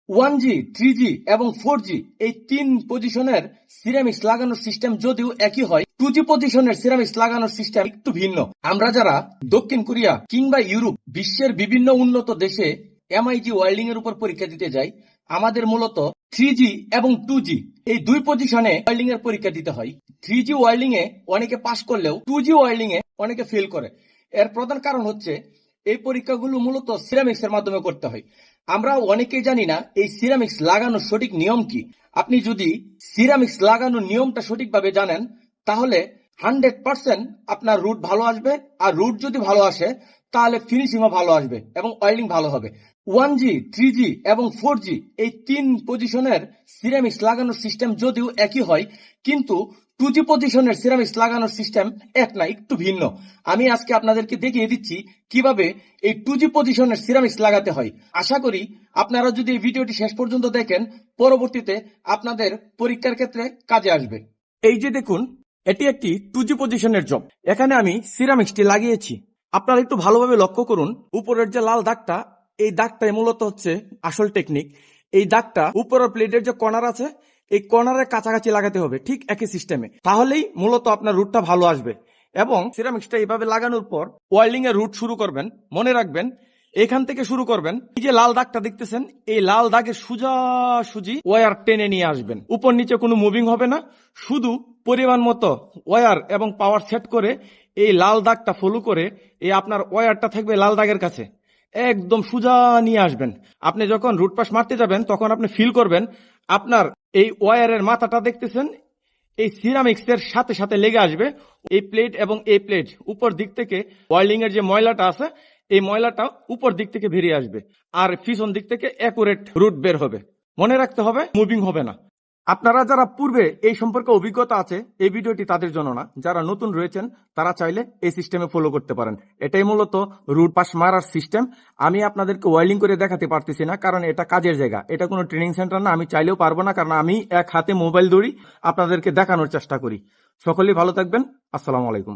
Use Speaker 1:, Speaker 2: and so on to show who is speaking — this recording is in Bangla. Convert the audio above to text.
Speaker 1: 1G, 3G এবং 4G এই তিন পজিশনের সিরামিক্স লাগানোর সিস্টেম যদিও একই হয়, 2G পজিশনের সিরামিক্স লাগানোর সিস্টেম একটু ভিন্ন। আমরা যারা দক্ষিণ কোরিয়া কিংবা ইউরোপ বিশ্বের বিভিন্ন উন্নত দেশে MIG ওয়েল্ডিং এর উপর পরীক্ষা দিতে যাই, আমাদের মূলত 3G এবং 2G এই দুই পজিশনে ওয়েল্ডিং এর পরীক্ষা দিতে হয়। 3G ওয়েল্ডিং এ অনেকে পাশ করলেও 2G ওয়েল্ডিং এ অনেকে ফেল করে। এর প্রধান কারণ হচ্ছে এই পরীক্ষাগুলো মূলত সিরামিক্স এর মাধ্যমে করতে হয়। আমরা অনেকেই জানি না এই সিরামিক্স লাগানোর সঠিক নিয়ম কি। আপনি যদি সিরামিক্স লাগানোর নিয়মটা সঠিকভাবে জানেন তাহলে 100% আপনার রুট ভালো আসবে, আর রুট যদি ভালো আসে তাহলে ফিনিশিংও ভালো আসবে এবং ওয়েল্ডিং ভালো হবে। 1G, 3G এবং 4G এই তিন পজিশনের সিরামিক্স লাগানোর সিস্টেম যদিও একই হয়, কিন্তু 2G পজিশনের সিরামিক্স লাগানোর সিস্টেম এক না, একটু ভিন্ন। আমি আজকে আপনাদেরকে দেখিয়ে দিচ্ছি কিভাবে এই 2G পজিশনের সিরামিক্স লাগাতে হয়। আশা করি আপনারা যদি এই ভিডিওটি শেষ পর্যন্ত দেখেন, পরবর্তীতে আপনাদের পরীক্ষার ক্ষেত্রে কাজে আসবে। এই যে দেখুন, এটি একটি 2G পজিশনের জব। এখানে আমি সিরামিক্সটি লাগিয়েছি। আপনারা একটু ভালোভাবে লক্ষ্য করুন, উপরের যে লাল দাগটা, এই দাগটাই মূলত হচ্ছে আসল টেকনিক। এই দাগটা উপরের প্লেটের যে কর্নার আছে, এই কর্নারের কাছাকাছি লাগাতে হবে, ঠিক একই সিস্টেমে। তাহলেই মূলত আপনার রুটটা ভালো আসবে। এবং সিরামিক্সটা এইভাবে লাগানোর পর ওয়েল্ডিং এর রুট শুরু করবেন। মনে রাখবেন, এখান থেকে শুরু করবেন। এই যে লাল দাগটা দেখতেছেন, এই লাল দাগের সোজাসুজি ওয়্যার টেনে নিয়ে আসবেন। উপর নিচে কোনো মুভিং হবে না, শুধু পরিমাণ মতো ওয়্যার এবং পাওয়ার সেট করে এই লাল দাগটা ফলো করে এই আপনার ওয়্যারটা থাকবে লাল দাগের কাছে, একদম সোজা নিয়ে আসবেন। আপনি যখন রুট পাস মারতে যাবেন তখন আপনি ফিল করবেন আপনার এই ওয়্যারের মাথাটা দেখতেছেন এই সিরামিক্স এর সাথে সাথে লেগে আসবে। এই প্লেট এবং এই প্লেট উপর দিক থেকে ওয়েল্ডিং এর যে ময়লাটা আছে, এই ময়লাটা উপর দিক থেকে বেরিয়ে আসবে, আর পিছন দিক থেকে অ্যাকুরেট রুট বের হবে। মনে রাখতে হবে, মুভিং হবে না। আপনারা যারা পূর্বে এই সম্পর্কে অভিজ্ঞতা আছে, এই ভিডিওটি তাদের জন্য না। যারা নতুন রয়েছেন তারা চাইলে এই সিস্টেমে ফলো করতে পারেন। এটাই মূলত রুট পাস মারার সিস্টেম। আমি আপনাদেরকে ওয়েল্ডিং করে দেখাতে পারতেছি না, কারণ এটা কাজের জায়গা, এটা কোনো ট্রেনিং সেন্টার না। আমি চাইলেও পারবো না, কারণ আমি এক হাতে মোবাইল ধরি, আপনাদেরকে দেখানোর চেষ্টা করি। সকলেই ভালো থাকবেন। আসসালামু আলাইকুম।